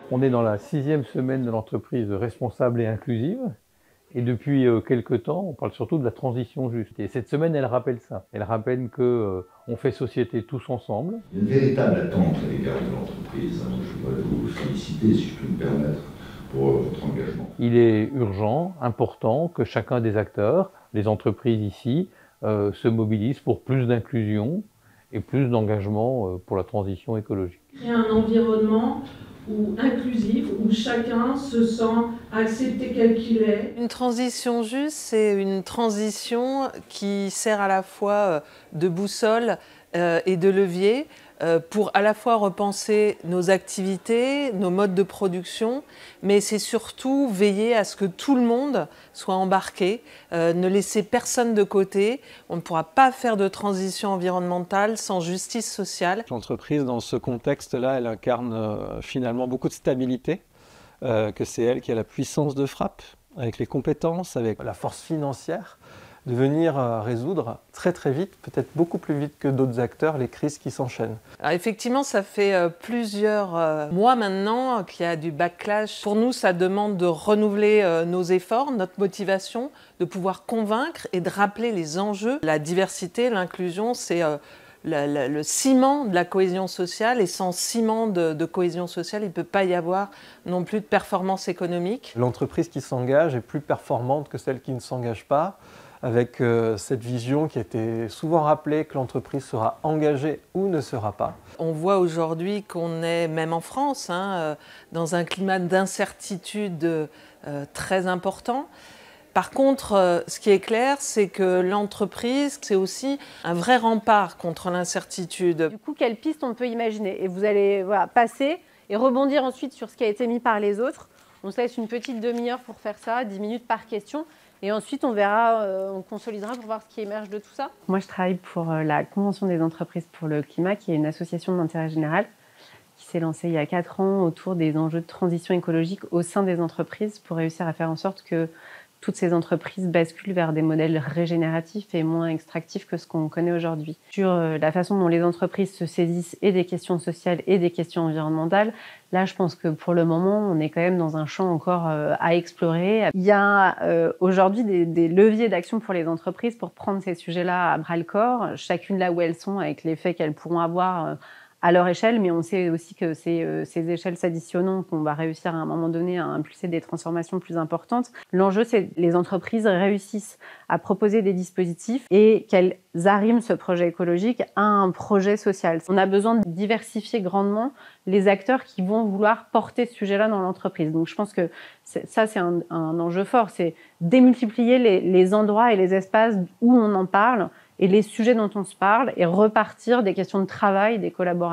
On est dans la 6e semaine de l'entreprise responsable et inclusive. Et depuis quelque temps, on parle surtout de la transition juste. Et cette semaine, elle rappelle ça. Elle rappelle que on fait société tous ensemble. Il y a une véritable attente à l'égard de l'entreprise. Je voudrais vous féliciter, si je puis me permettre, pour votre engagement. Il est urgent, important que chacun des acteurs, les entreprises ici, se mobilisent pour plus d'inclusion et plus d'engagement pour la transition écologique. Créer un environnement inclusif, où chacun se sent accepté tel qu'il est. Une transition juste, c'est une transition qui sert à la fois de boussole et de levier pour à la fois repenser nos activités, nos modes de production, mais c'est surtout veiller à ce que tout le monde soit embarqué, ne laisser personne de côté. On ne pourra pas faire de transition environnementale sans justice sociale. L'entreprise, dans ce contexte-là, elle incarne finalement beaucoup de stabilité, que c'est elle qui a la puissance de frappe, avec les compétences, avec la force financière, de venir résoudre très très vite, peut-être beaucoup plus vite que d'autres acteurs, les crises qui s'enchaînent. Alors effectivement, ça fait plusieurs mois maintenant qu'il y a du backlash. Pour nous, ça demande de renouveler nos efforts, notre motivation, de pouvoir convaincre et de rappeler les enjeux. La diversité, l'inclusion, c'est le ciment de la cohésion sociale, et sans ciment de cohésion sociale, il ne peut pas y avoir non plus de performance économique. L'entreprise qui s'engage est plus performante que celle qui ne s'engage pas, avec cette vision qui a été souvent rappelée que l'entreprise sera engagée ou ne sera pas. On voit aujourd'hui qu'on est, même en France, dans un climat d'incertitude très important. Par contre, ce qui est clair, c'est que l'entreprise, c'est aussi un vrai rempart contre l'incertitude. Du coup, quelle piste on peut imaginer? Et vous allez passer et rebondir ensuite sur ce qui a été mis par les autres. On se laisse une petite demi-heure pour faire ça, 10 minutes par question. Et ensuite, on verra, on consolidera pour voir ce qui émerge de tout ça. Moi, je travaille pour la Convention des entreprises pour le climat, qui est une association d'intérêt général qui s'est lancée il y a 4 ans autour des enjeux de transition écologique au sein des entreprises pour réussir à faire en sorte que toutes ces entreprises basculent vers des modèles régénératifs et moins extractifs que ce qu'on connaît aujourd'hui. Sur la façon dont les entreprises se saisissent et des questions sociales et des questions environnementales, là, je pense que pour le moment, on est quand même dans un champ encore à explorer. Il y a aujourd'hui des leviers d'action pour les entreprises pour prendre ces sujets-là à bras-le-corps, chacune là où elles sont, avec l'effet qu'elles pourront avoir à leur échelle, mais on sait aussi que ces échelles s'additionnant, qu'on va réussir à un moment donné à impulser des transformations plus importantes. L'enjeu, c'est que les entreprises réussissent à proposer des dispositifs et qu'elles arriment ce projet écologique à un projet social. On a besoin de diversifier grandement les acteurs qui vont vouloir porter ce sujet-là dans l'entreprise. Donc je pense que ça, c'est un enjeu fort, c'est démultiplier les endroits et les espaces où on en parle, et les sujets dont on se parle, et repartir des questions de travail des collaborateurs